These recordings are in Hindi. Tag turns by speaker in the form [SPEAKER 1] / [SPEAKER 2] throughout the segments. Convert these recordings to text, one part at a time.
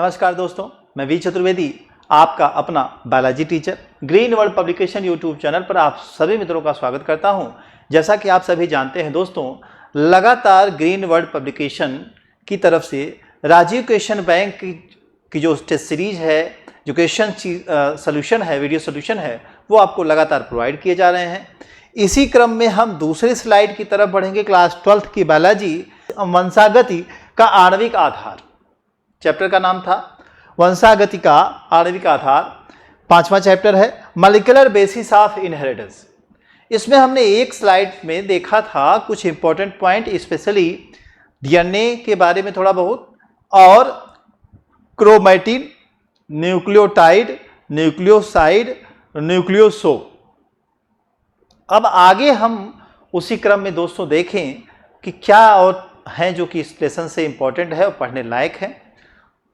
[SPEAKER 1] नमस्कार दोस्तों, मैं वी चतुर्वेदी आपका अपना biology teacher green world publication YouTube channel पर आप सभी मित्रों का स्वागत करता हूं। जैसा कि आप सभी जानते हैं दोस्तों, लगातार ग्रीन वर्ल्ड पब्लिकेशन की तरफ से राजीव क्वेश्चन बैंक की जो टेस्ट सीरीज है, जो क्वेश्चन सोल्यूशन है, वीडियो सोल्यूशन है, वो आपको लगातार प्रोवाइड किए जा रहे हैं। इसी क्रम में हम दूसरे स्लाइड की तरफ बढ़ेंगे। क्लास 12th की बायोलॉजी वंशागति का आणविक आधार, चैप्टर का नाम था वंशागति का आणविक आधार। 5वां चैप्टर है मॉलिक्यूलर बेसिस ऑफ इनहेरिटेंस। इसमें हमने एक स्लाइड में देखा था कुछ इंपॉर्टेंट पॉइंट, स्पेशली डीएनए के बारे में थोड़ा बहुत, और क्रोमैटिन, न्यूक्लियोटाइड, न्यूक्लियोसाइड, न्यूक्लियोसो। अब आगे हम उसी क्रम में दोस्तों देखें कि क्या और हैं जो कि इस लेसन से इंपॉर्टेंट है और पढ़ने लायक है,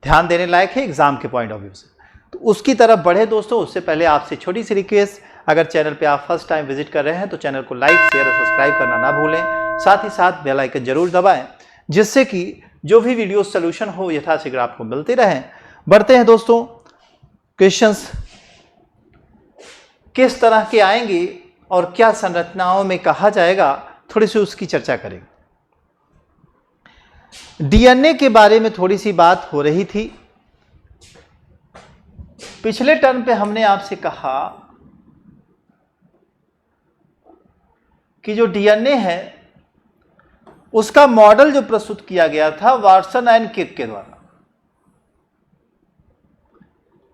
[SPEAKER 1] ध्यान देने लायक है एग्जाम के पॉइंट ऑफ व्यू से। तो उसकी तरफ बढ़े दोस्तों, उससे पहले आपसे छोटी सी रिक्वेस्ट, अगर चैनल पे आप फर्स्ट टाइम विजिट कर रहे हैं तो चैनल को लाइक, शेयर और सब्सक्राइब करना ना भूलें। साथ ही साथ बेल आइकन जरूर दबाएं, जिससे कि जो भी वीडियो सोल्यूशन हो यथाशीघ्र आपको मिलते रहें। बढ़ते हैं दोस्तों, क्वेश्चंस किस तरह के आएंगे और क्या संरचनाओं में कहा जाएगा, थोड़ी सी उसकी चर्चा करेंगे। डीएनए के बारे में थोड़ी सी बात हो रही थी। पिछले टर्म पे हमने आपसे कहा कि जो डीएनए है उसका मॉडल जो प्रस्तुत किया गया था वाटसन एंड क्रिक के द्वारा,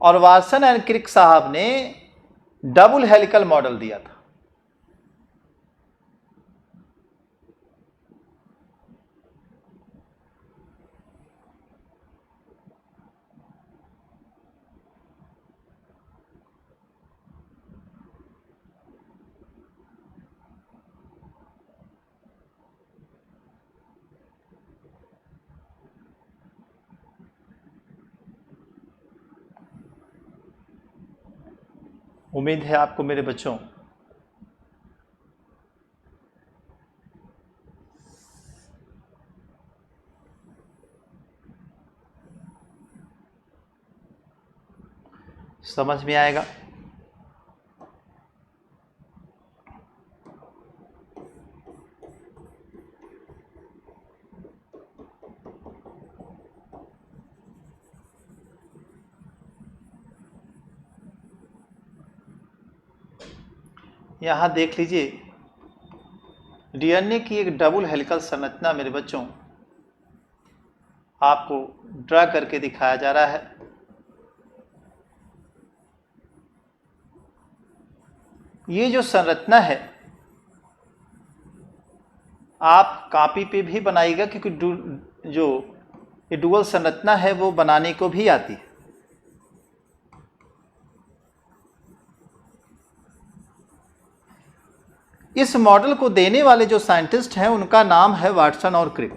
[SPEAKER 1] और वाटसन एंड क्रिक साहब ने डबल हेलिकल मॉडल दिया था। उम्मीद है आपको मेरे बच्चों समझ में आएगा। यहां देख लीजिए, डीएनए की एक डबल हेलिकल संरचना मेरे बच्चों आपको ड्रा करके दिखाया जा रहा है। ये जो संरचना है आप कॉपी पे भी बनाइएगा, क्योंकि जो ये डुअल संरचना है वो बनाने को भी आती है। इस मॉडल को देने वाले जो साइंटिस्ट हैं उनका नाम है वाटसन और क्रिक।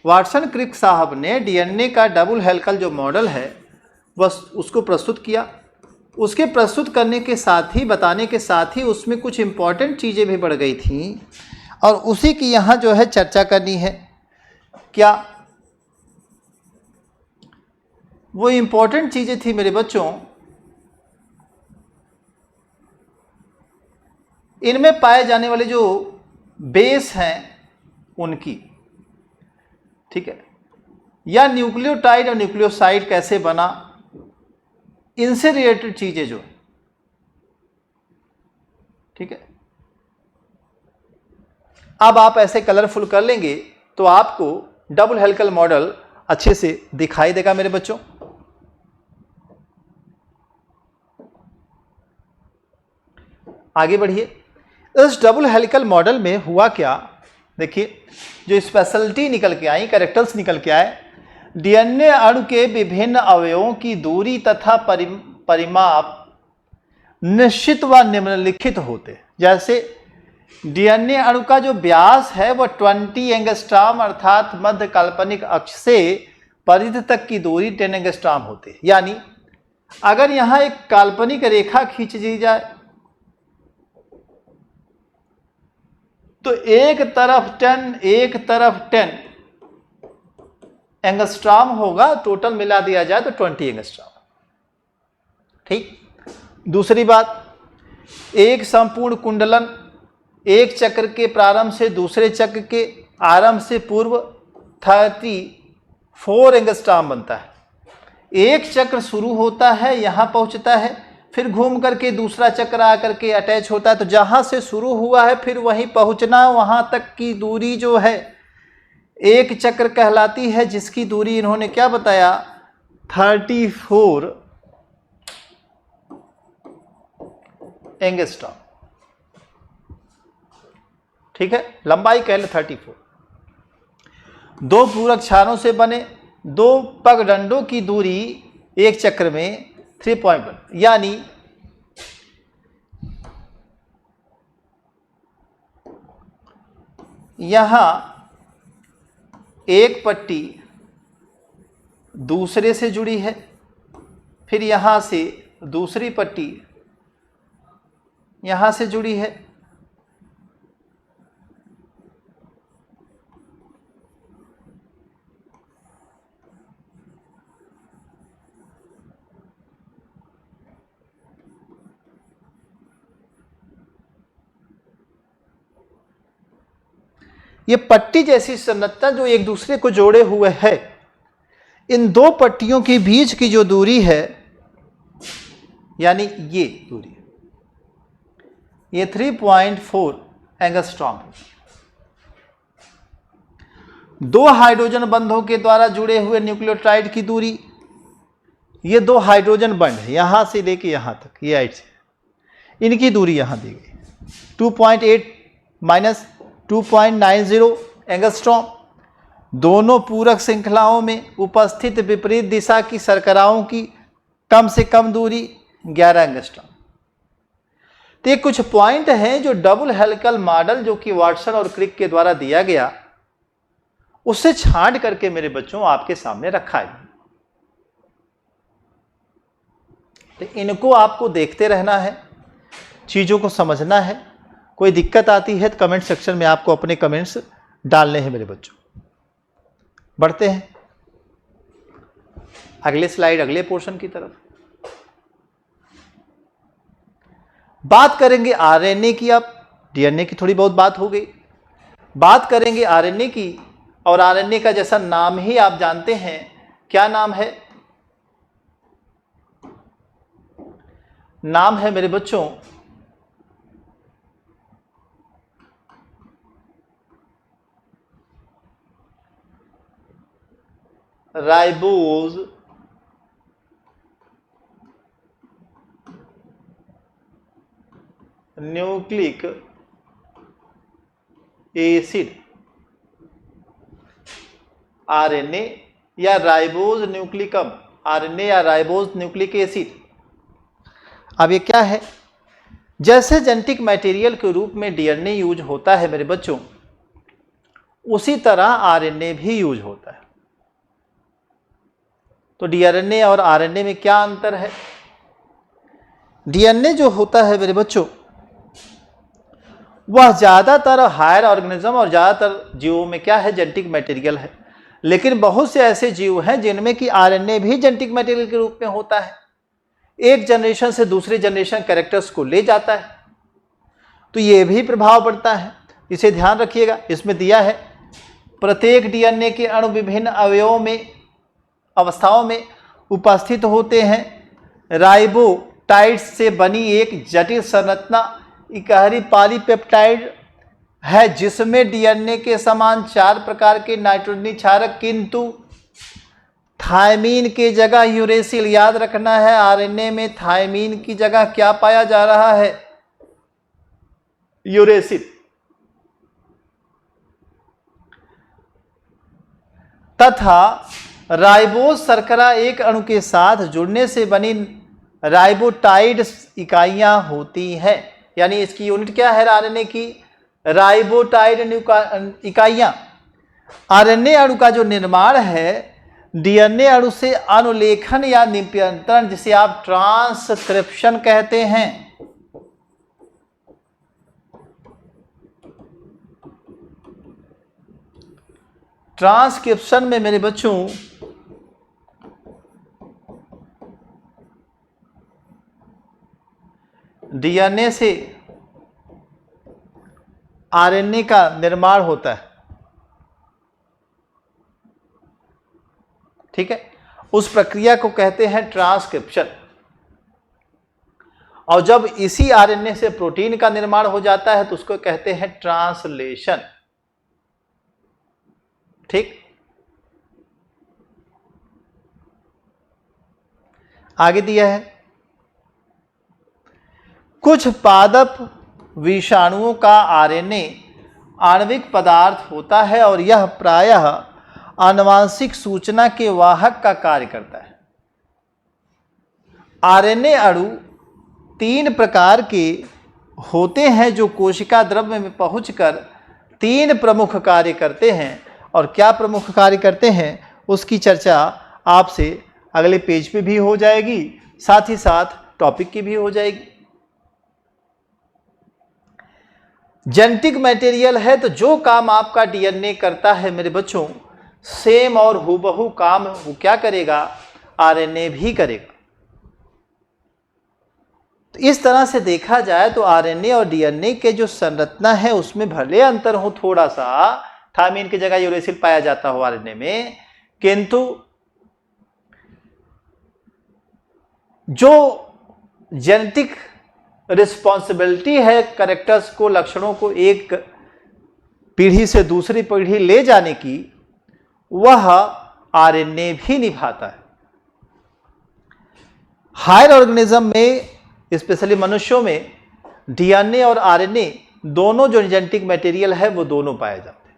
[SPEAKER 1] वाटसन क्रिक साहब ने डीएनए का डबल हेलिकल जो मॉडल है वह उसको प्रस्तुत किया। उसके प्रस्तुत करने के साथ ही, बताने के साथ ही उसमें कुछ इंपॉर्टेंट चीज़ें भी बढ़ गई थी, और उसी की यहाँ जो है चर्चा करनी है। क्या वो इंपॉर्टेंट चीज़ें थी मेरे बच्चों? इनमें पाए जाने वाले जो बेस हैं उनकी, ठीक है, या न्यूक्लियोटाइड और न्यूक्लियोसाइड कैसे बना, इनसे रिलेटेड चीजें जो, ठीक है। अब आप ऐसे कलरफुल कर लेंगे तो आपको डबल हेलिकल मॉडल अच्छे से दिखाई देगा मेरे बच्चों। आगे बढ़िए। इस डबल हेलिकल मॉडल में हुआ क्या, देखिए, जो स्पेशलिटी निकल के आई, कैरेक्टर्स निकल के आए। डीएनए अणु के विभिन्न अवयवों की दूरी तथा परिमाप निश्चित व निम्नलिखित होते। जैसे डीएनए अणु का जो व्यास है वह 20 एंगस्ट्रॉम अर्थात मध्य काल्पनिक अक्ष से परिधि तक की दूरी 10 एंगस्ट्रॉम होती है। यानी अगर यहां एक काल्पनिक रेखा खींच दी जाए तो एक तरफ 10 एक तरफ 10 एंगस्ट्रॉम होगा, टोटल मिला दिया जाए तो 20 एंगस्ट्रॉम। ठीक। दूसरी बात, एक संपूर्ण कुंडलन एक चक्र के प्रारंभ से दूसरे चक्र के आरंभ से पूर्व 34 एंगस्ट्रॉम बनता है। एक चक्र शुरू होता है, यहां पहुंचता है, फिर घूम करके दूसरा चक्र आकर के अटैच होता है। तो जहां से शुरू हुआ है फिर वहीं पहुंचना, वहां तक की दूरी जो है एक चक्र कहलाती है, जिसकी दूरी इन्होंने क्या बताया, 34 एंगस्ट्रॉम। ठीक है, लंबाई कह ले 34। दो पूरक क्षारों से बने दो पगडंडों की दूरी एक चक्र में 3.1, यानी यहां एक पट्टी दूसरे से जुड़ी है, फिर यहां से दूसरी पट्टी यहां से जुड़ी है। ये पट्टी जैसी संरचना जो एक दूसरे को जोड़े हुए है, इन दो पट्टियों के बीच की जो दूरी है, यानी ये दूरी, ये 3.4 एंगस्ट्रॉम है। दो हाइड्रोजन बंधों के द्वारा जुड़े हुए न्यूक्लियोटाइड की दूरी, ये दो हाइड्रोजन बंध है यहां से लेके यहां तक, ये आइट से, इनकी दूरी यहां दी गई 2.8 माइनस 2.90 एंगस्ट्रॉम। दोनों पूरक श्रृंखलाओं में उपस्थित विपरीत दिशा की शर्कराओं की कम से कम दूरी 11 एंगस्ट्रॉम। तो ये कुछ पॉइंट हैं जो डबल हेलिकल मॉडल जो कि वाटसन और क्रिक के द्वारा दिया गया, उससे छांट करके मेरे बच्चों आपके सामने रखा है। तो इनको आपको देखते रहना है, चीजों को समझना है। कोई दिक्कत आती है तो कमेंट सेक्शन में आपको अपने कमेंट्स डालने हैं मेरे बच्चों। बढ़ते हैं अगले स्लाइड, अगले पोर्शन की तरफ। बात करेंगे आरएनए की। अब डीएनए की थोड़ी बहुत बात हो गई, बात करेंगे आरएनए की। और आरएनए का जैसा नाम ही आप जानते हैं, क्या नाम है? नाम है मेरे बच्चों राइबोज न्यूक्लिक एसिड, आरएनए या राइबोज न्यूक्लिकम, आरएनए या राइबोज न्यूक्लिक एसिड। अब ये क्या है? जैसे जेनेटिक मटेरियल के रूप में डीएनए यूज होता है मेरे बच्चों, उसी तरह आरएनए भी यूज होता है। तो डीआरएनए और आरएनए में क्या अंतर है? डीएनए जो होता है मेरे बच्चों, वह ज्यादातर हायर ऑर्गेनिज्म और ज्यादातर जीवों में क्या है? जेनेटिक मटेरियल है। लेकिन बहुत से ऐसे जीव हैं जिनमें कि आरएनए भी जेनेटिक मटेरियल के रूप में होता है, एक जनरेशन से दूसरी जनरेशन कैरेक्टर्स को ले जाता है। तो ये भी प्रभाव पड़ता है, इसे ध्यान रखिएगा। इसमें दिया है प्रत्येक डीएनए के अणु विभिन्न अवयवों में अवस्थाओं में उपस्थित होते हैं। राइबोटाइड्स से बनी एक जटिल संरचना इकहरी पॉलीपेप्टाइड है, जिसमें डीएनए के समान 4 प्रकार के नाइट्रोजनी क्षारक, किंतु थायमीन की जगह यूरेसिल। याद रखना है, आरएनए में थायमीन की जगह क्या पाया जा रहा है? यूरेसिल। तथा राइबोज शर्करा एक अणु के साथ जुड़ने से बनी राइबोटाइड इकाइयां होती हैं। यानी इसकी यूनिट क्या है आरएनए की? राइबोटाइड इकाइयां। आरएनए अणु का जो निर्माण है डीएनए अणु से अनुलेखन या निप्यंतरण, जिसे आप ट्रांसक्रिप्शन कहते हैं। ट्रांसक्रिप्शन में मेरे बच्चों डीएनए से आरएनए का निर्माण होता है, ठीक है। उस प्रक्रिया को कहते हैं ट्रांसक्रिप्शन। और जब इसी आरएनए से प्रोटीन का निर्माण हो जाता है तो उसको कहते हैं ट्रांसलेशन, ठीक। आगे दिया है, कुछ पादप विषाणुओं का आरएनए आणविक पदार्थ होता है और यह प्रायः आनुवांशिक सूचना के वाहक का कार्य करता है। आरएनए अणु 3 प्रकार के होते हैं जो कोशिका द्रव्य में पहुंचकर 3 प्रमुख कार्य करते हैं। और क्या प्रमुख कार्य करते हैं उसकी चर्चा आपसे अगले पेज पे भी हो जाएगी, साथ ही साथ टॉपिक की भी हो जाएगी। जेनेटिक मटेरियल है तो जो काम आपका डीएनए करता है मेरे बच्चों, सेम और हूबहू काम वो क्या करेगा, आरएनए भी करेगा। तो इस तरह से देखा जाए तो आरएनए और डीएनए के जो संरचना है उसमें भले अंतर हो, थोड़ा सा थायमिन की जगह यूरेसिल पाया जाता हो आरएनए में, किंतु जो जेनेटिक रिस्पॉन्सिबिलिटी है कैरेक्टर्स को, लक्षणों को एक पीढ़ी से दूसरी पीढ़ी ले जाने की, वह आरएनए भी निभाता है। हायर ऑर्गेनिज्म में, स्पेशली मनुष्यों में, डीएनए और आरएनए दोनों जो जेनेटिक मटेरियल है वो दोनों पाए जाते हैं।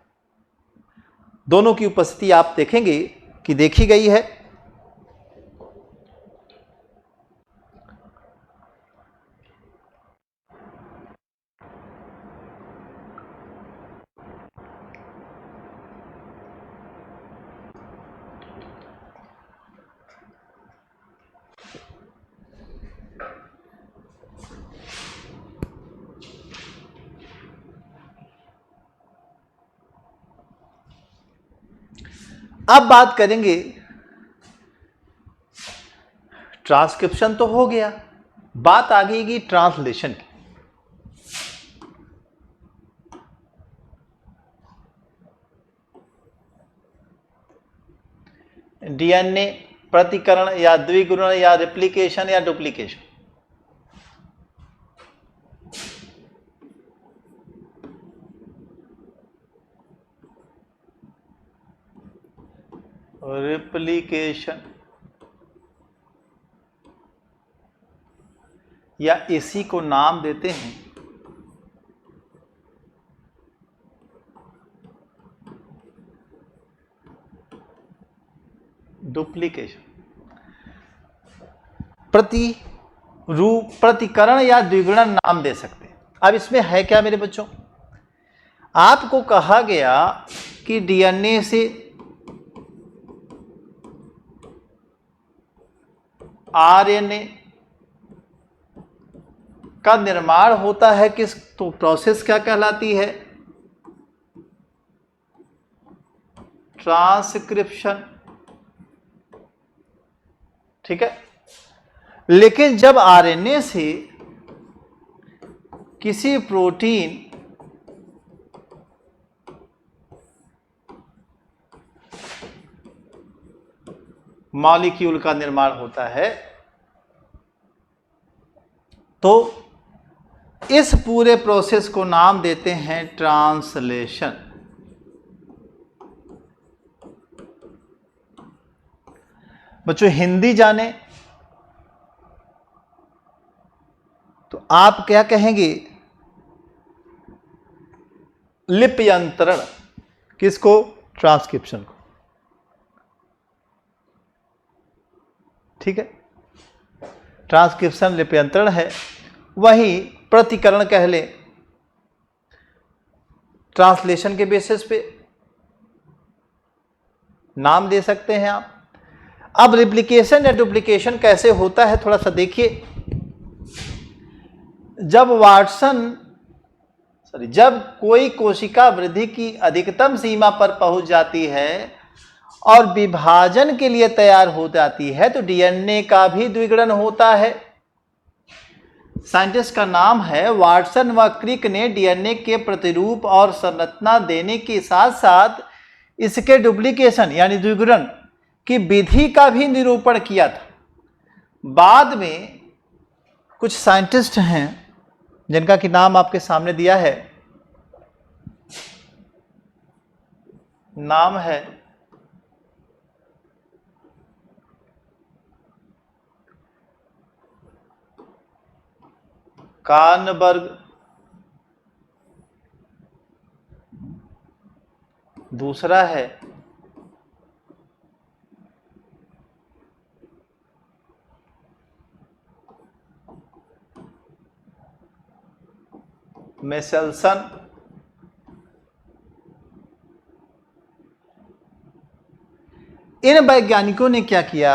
[SPEAKER 1] दोनों की उपस्थिति आप देखेंगे कि देखी गई है। अब बात करेंगे, ट्रांसक्रिप्शन तो हो गया, बात आ गई ट्रांसलेशन की। डीएनए प्रतिकरण या द्विगुणन या रेप्लिकेशन या डुप्लीकेशन, रेप्लिकेशन या इसी को नाम देते हैं डुप्लीकेशन। प्रतिकरण या द्विगुणन नाम दे सकते हैं। अब इसमें है क्या मेरे बच्चों, आपको कहा गया कि डीएनए से आरएनए का निर्माण होता है, किस तो प्रोसेस क्या कहलाती है, ट्रांसक्रिप्शन, ठीक है। लेकिन जब आरएनए से किसी प्रोटीन मॉलिक्यूल का निर्माण होता है तो इस पूरे प्रोसेस को नाम देते हैं ट्रांसलेशन। बच्चों हिंदी जाने तो आप क्या कहेंगे, लिप्यंतरण। किसको, ट्रांसक्रिप्शन को, ठीक है। ट्रांसक्रिप्शन लिप्यंतरण है, वही प्रतिकरण कह ले ट्रांसलेशन के बेसिस पे नाम दे सकते हैं आप। अब रिप्लिकेशन या डुप्लीकेशन कैसे होता है थोड़ा सा देखिए। जब वाटसन जब कोई कोशिका वृद्धि की अधिकतम सीमा पर पहुंच जाती है और विभाजन के लिए तैयार हो जाती है तो डीएनए का भी द्विगुणन होता है। साइंटिस्ट का नाम है वाटसन व क्रिक ने डीएनए के प्रतिरूप और संरचना देने के साथ साथ इसके डुप्लीकेशन यानी द्विगुणन की विधि का भी निरूपण किया था। बाद में कुछ साइंटिस्ट हैं जिनका कि नाम आपके सामने दिया है, नाम है कार्नबर्ग, दूसरा है मेसेल्सन, इन वैज्ञानिकों ने क्या किया,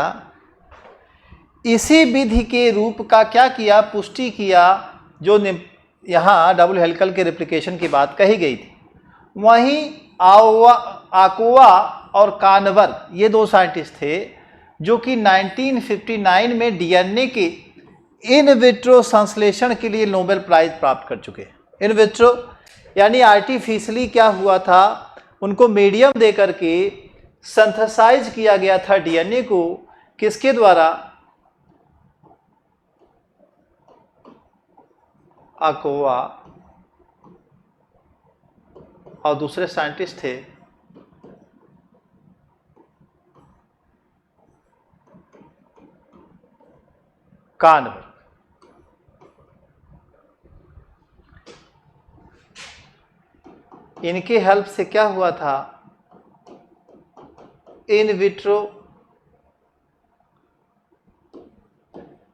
[SPEAKER 1] इसी विधि के रूप का क्या किया, पुष्टि किया जो यहाँ डबल हेलिकल के रेप्लिकेशन की बात कही गई थी। वहीं आकोवा और कार्नबर्ग ये दो साइंटिस्ट थे जो कि 1959 में डीएनए के इन विट्रो संश्लेषण के लिए नोबेल प्राइज प्राप्त कर चुके हैं। इन विट्रो यानी आर्टिफिशियली क्या हुआ था, उनको मीडियम दे करके सिंथेसाइज किया गया था डीएनए को, किसके द्वारा, आकोवा और दूसरे साइंटिस्ट थे कार्नबर्ग। इनके हेल्प से क्या हुआ था, इन विट्रो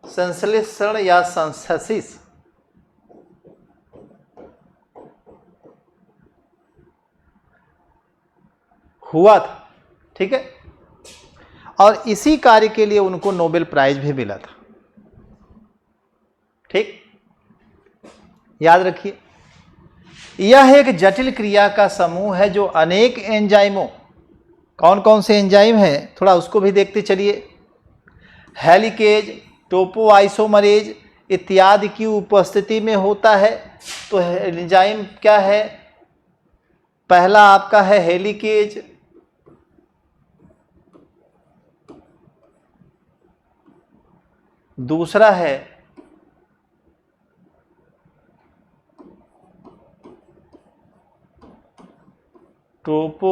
[SPEAKER 1] संश्लेषण या सिंथेसिस हुआ था, ठीक है। और इसी कार्य के लिए उनको नोबेल प्राइज भी मिला था, ठीक, याद रखिए। यह एक जटिल क्रिया का समूह है जो अनेक एंजाइमों, कौन कौन से एंजाइम हैं थोड़ा उसको भी देखते चलिए, हेलिकेज, टोपोआइसोमरेज इत्यादि की उपस्थिति में होता है। तो एंजाइम क्या है, पहला आपका है हेलिकेज, दूसरा है टोपो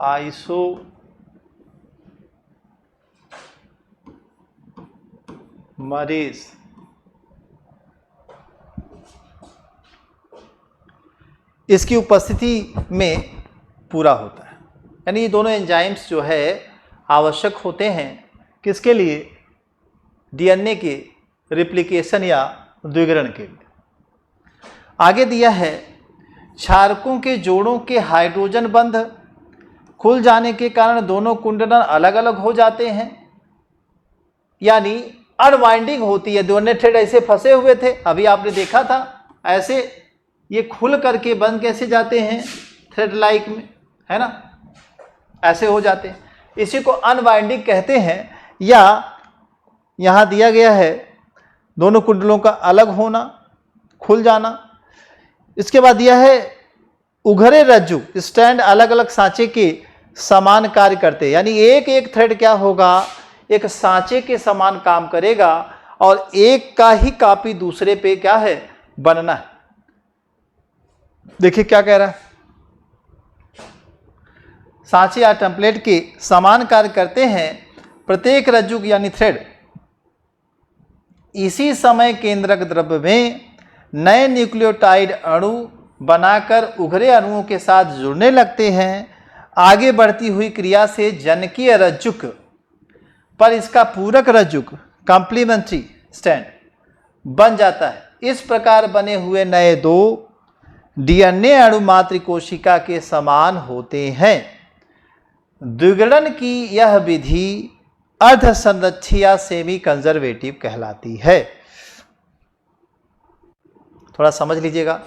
[SPEAKER 1] आइसो मरेज, इसकी उपस्थिति में पूरा होता है। यानी ये दोनों एंजाइम्स जो है आवश्यक होते हैं किसके लिए, डीएनए के रिप्लिकेशन या द्विगुणन के लिए। आगे दिया है क्षारकों के जोड़ों के हाइड्रोजन बंध खुल जाने के कारण दोनों कुंडलन अलग अलग हो जाते हैं, यानी अनवाइंडिंग होती है। दोनों थ्रेड ऐसे फंसे हुए थे, अभी आपने देखा था, ऐसे ये खुल करके बंद कैसे जाते हैं, थ्रेड लाइक में, है ना, ऐसे हो जाते हैं, इसी को अनवाइंडिंग कहते हैं। या यहाँ दिया गया है दोनों कुंडलों का अलग होना, खुल जाना। इसके बाद दिया है उघरे रज्जु स्टैंड अलग अलग सांचे के समान कार्य करते, यानी एक एक थ्रेड क्या होगा, एक सांचे के समान काम करेगा और एक का ही कॉपी दूसरे पे क्या है, बनना है। देखिए क्या कह रहा है, सांचे या टेम्पलेट के समान कार्य करते हैं प्रत्येक रज्जु यानी थ्रेड इसी समय केंद्रक द्रव्य में नए न्यूक्लियोटाइड अणु बनाकर उभरे अणुओं के साथ जुड़ने लगते हैं। आगे बढ़ती हुई क्रिया से जनकीय रज्जुक पर इसका पूरक रज्जुक कॉम्प्लीमेंट्री स्टैंड बन जाता है। इस प्रकार बने हुए नए दो डीएनए अणु मातृ कोशिका के समान होते हैं। द्विगुणन की यह विधि अर्ध संरक्षी या सेमी कंजर्वेटिव कहलाती है। थोड़ा समझ लीजिएगा।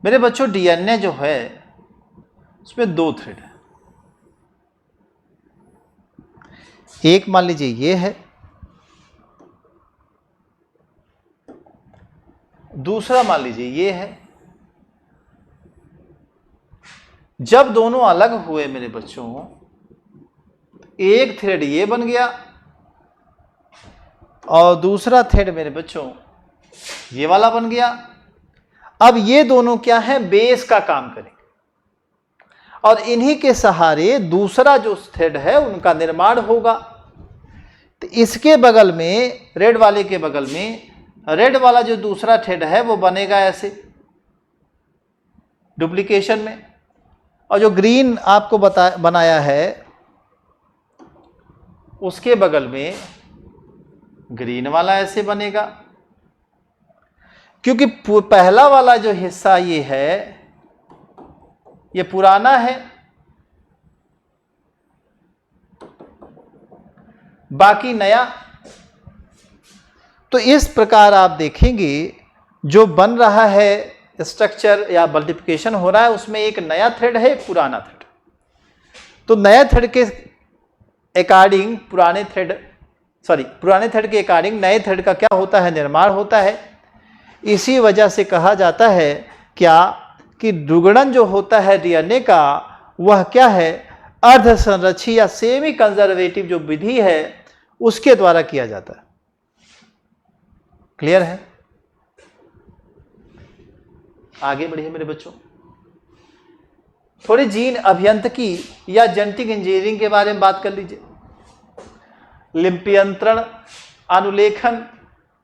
[SPEAKER 1] मेरे बच्चों डीएनए जो है उसमें 2 थ्रेड है। एक मान लीजिए ये है, दूसरा मान लीजिए ये है। जब दोनों अलग हुए मेरे बच्चों, एक थ्रेड ये बन गया और दूसरा थ्रेड मेरे बच्चों ये वाला बन गया। अब ये दोनों क्या है, बेस का काम करेंगे और इन्हीं के सहारे दूसरा जो थ्रेड है उनका निर्माण होगा। तो इसके बगल में, रेड वाले के बगल में, रेड वाला जो दूसरा थ्रेड है वो बनेगा ऐसे डुप्लीकेशन में, और जो ग्रीन आपको बनाया है उसके बगल में ग्रीन वाला ऐसे बनेगा। क्योंकि पहला वाला जो हिस्सा ये है ये पुराना है, बाकी नया। तो इस प्रकार आप देखेंगे जो बन रहा है स्ट्रक्चर या मल्टीप्लिकेशन हो रहा है उसमें एक नया थ्रेड है, एक पुराना थ्रेड। तो नए थ्रेड के अकॉर्डिंग पुराने थ्रेड के अकॉर्डिंग नए थ्रेड का क्या होता है, निर्माण होता है। इसी वजह से कहा जाता है क्या कि दुगुणन जो होता है डीएनए का वह क्या है, अर्ध संरक्षी या सेमी कंजर्वेटिव जो विधि है उसके द्वारा किया जाता है। क्लियर है? आगे बढ़िए मेरे बच्चों, थोड़ी जीन अभियांत्रिकी या जेनेटिक इंजीनियरिंग के बारे में बात कर लीजिए। लिप्यंतरण, अनुलेखन,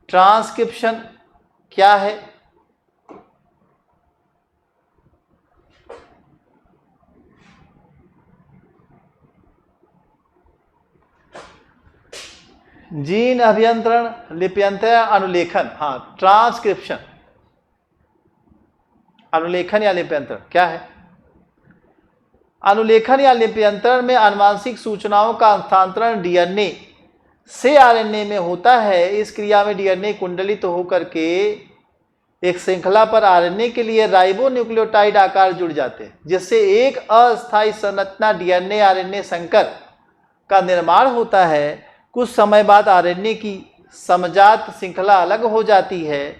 [SPEAKER 1] ट्रांसक्रिप्शन क्या है? जीन अभियंत्रण, लिप्यंतरण, अनुलेखन, हाँ ट्रांसक्रिप्शन, अनुलेखन या लिप्यंतरण क्या है? अनुलेखन या लिप्यंतरण में आनुवांशिक सूचनाओं का हस्तांतरण डीएनए से आरएनए में होता है। इस क्रिया में डीएनए कुंडलित होकर के एक श्रृंखला पर आरएनए के लिए राइबोन्यूक्लियोटाइड आकार जुड़ जाते हैं, जिससे एक अस्थायी संरचना डीएनए आरएनए संकर का निर्माण होता है। कुछ समय बाद आरएनए की समजात श्रृंखला अलग हो जाती है,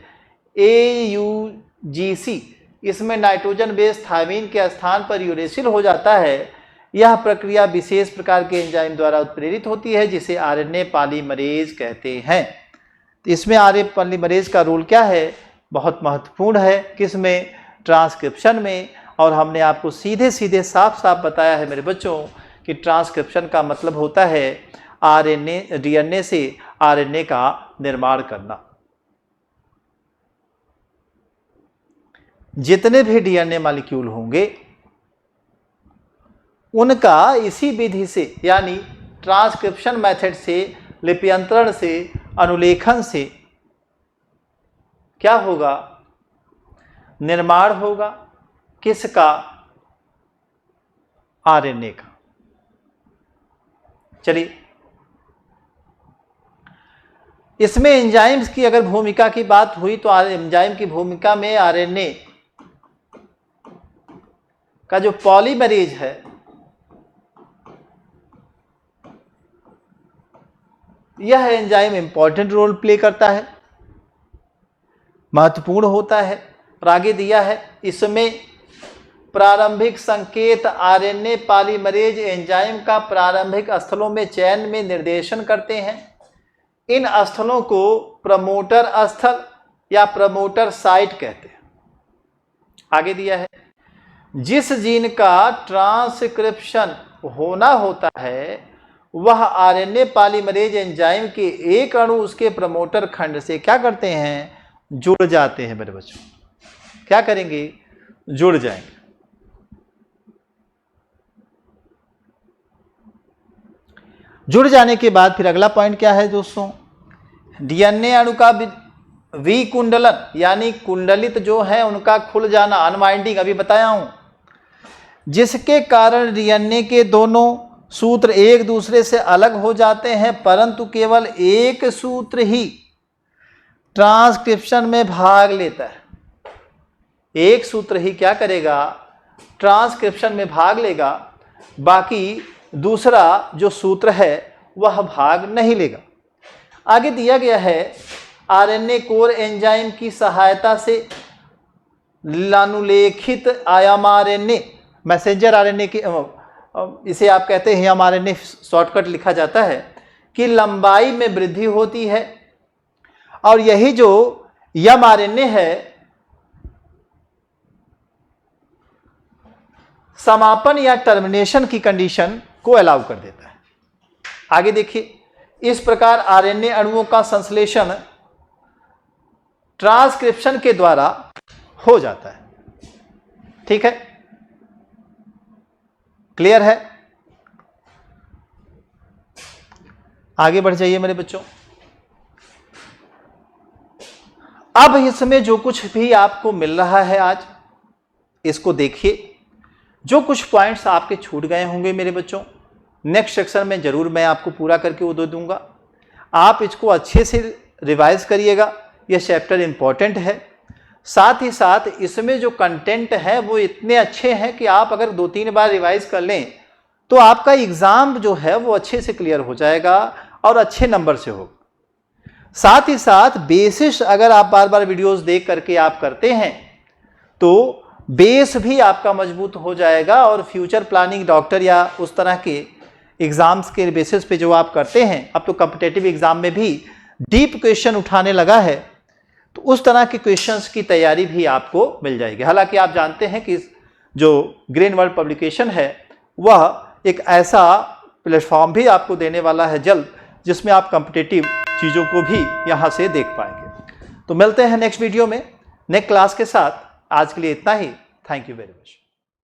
[SPEAKER 1] AUGC। इसमें नाइट्रोजन बेस थायमीन के स्थान पर यूरेसिल हो जाता है। यह प्रक्रिया विशेष प्रकार के एंजाइम द्वारा उत्प्रेरित होती है जिसे आरएनए पॉलीमरेज कहते हैं। तो इसमें आरएनए पॉलीमरेज का रोल क्या है, बहुत महत्वपूर्ण है। किसमें? ट्रांसक्रिप्शन में। और हमने आपको सीधे सीधे साफ साफ बताया है मेरे बच्चों कि ट्रांसक्रिप्शन का मतलब होता है आरएनए, डीएनए से आरएनए का निर्माण करना। जितने भी डीएनए मॉलिक्यूल होंगे उनका इसी विधि से यानी ट्रांसक्रिप्शन मेथड से, लिप्यंतरण से, अनुलेखन से क्या होगा, निर्माण होगा। किसका? आरएनए का। चलिए, इसमें एंजाइम्स की अगर भूमिका की बात हुई तो एंजाइम की भूमिका में आरएनए का जो पॉलीमरेज है यह एंजाइम इंपॉर्टेंट रोल प्ले करता है, महत्वपूर्ण होता है। और आगे दिया है इसमें प्रारंभिक संकेत आरएनए पॉलीमरेज एंजाइम का प्रारंभिक स्थलों में चयन में निर्देशन करते हैं। इन स्थलों को प्रमोटर स्थल या प्रमोटर साइट कहते हैं। आगे दिया है जिस जीन का ट्रांसक्रिप्शन होना होता है वह आरएनए पॉलीमरेज एंजाइम के एक अणु उसके प्रमोटर खंड से क्या करते हैं, जुड़ जाते हैं। मेरे बच्चों क्या करेंगे, जुड़ जाएंगे। जुड़ जाने के बाद फिर अगला पॉइंट क्या है दोस्तों, डीएनए अणु का विकुंडलन यानी कुंडलित जो है उनका खुल जाना, अनवाइंडिंग अभी बताया हूं, जिसके कारण डीएनए के दोनों सूत्र एक दूसरे से अलग हो जाते हैं, परंतु केवल एक सूत्र ही ट्रांसक्रिप्शन में भाग लेता है। एक सूत्र ही क्या करेगा, ट्रांसक्रिप्शन में भाग लेगा, बाकी दूसरा जो सूत्र है वह भाग नहीं लेगा। आगे दिया गया है आरएनए कोर एंजाइम की सहायता से लानुलेखित आरएनए, मैसेंजर आरएनए की, इसे आप कहते हैं एमआरएनए शॉर्टकट लिखा जाता है, कि लंबाई में वृद्धि होती है। और यही जो एमआरएनए है समापन या टर्मिनेशन की कंडीशन को अलाउ कर देता है। आगे देखिए, इस प्रकार आरएनए अणुओं का संश्लेषण ट्रांसक्रिप्शन के द्वारा हो जाता है। ठीक है, क्लियर है? आगे बढ़ जाइए मेरे बच्चों। अब इसमें जो कुछ भी आपको मिल रहा है आज, इसको देखिए। जो कुछ पॉइंट्स आपके छूट गए होंगे मेरे बच्चों, नेक्स्ट सेक्शन में जरूर मैं आपको पूरा करके वो दे दूंगा। आप इसको अच्छे से रिवाइज करिएगा, यह चैप्टर इंपॉर्टेंट है। साथ ही साथ इसमें जो कंटेंट है वो इतने अच्छे हैं कि आप अगर 2-3 बार रिवाइज कर लें तो आपका एग्जाम जो है वो अच्छे से क्लियर हो जाएगा और अच्छे नंबर से होगा। साथ ही साथ बेसिस अगर आप बार बार वीडियोस देख करके आप करते हैं तो बेस भी आपका मजबूत हो जाएगा, और फ्यूचर प्लानिंग डॉक्टर या उस तरह के एग्जाम्स के बेसिस पे जो आप करते हैं, अब तो कॉम्पिटिटिव एग्जाम में भी डीप क्वेश्चन उठाने लगा है, तो उस तरह के क्वेश्चंस की तैयारी भी आपको मिल जाएगी। हालांकि आप जानते हैं कि जो ग्रीन वर्ल्ड पब्लिकेशन है वह एक ऐसा प्लेटफॉर्म भी आपको देने वाला है जल्द, जिसमें आप कॉम्पिटिटिव चीज़ों को भी यहाँ से देख पाएंगे। तो मिलते हैं नेक्स्ट वीडियो में नेक्स्ट क्लास के साथ। आज के लिए इतना ही। Thank you very much.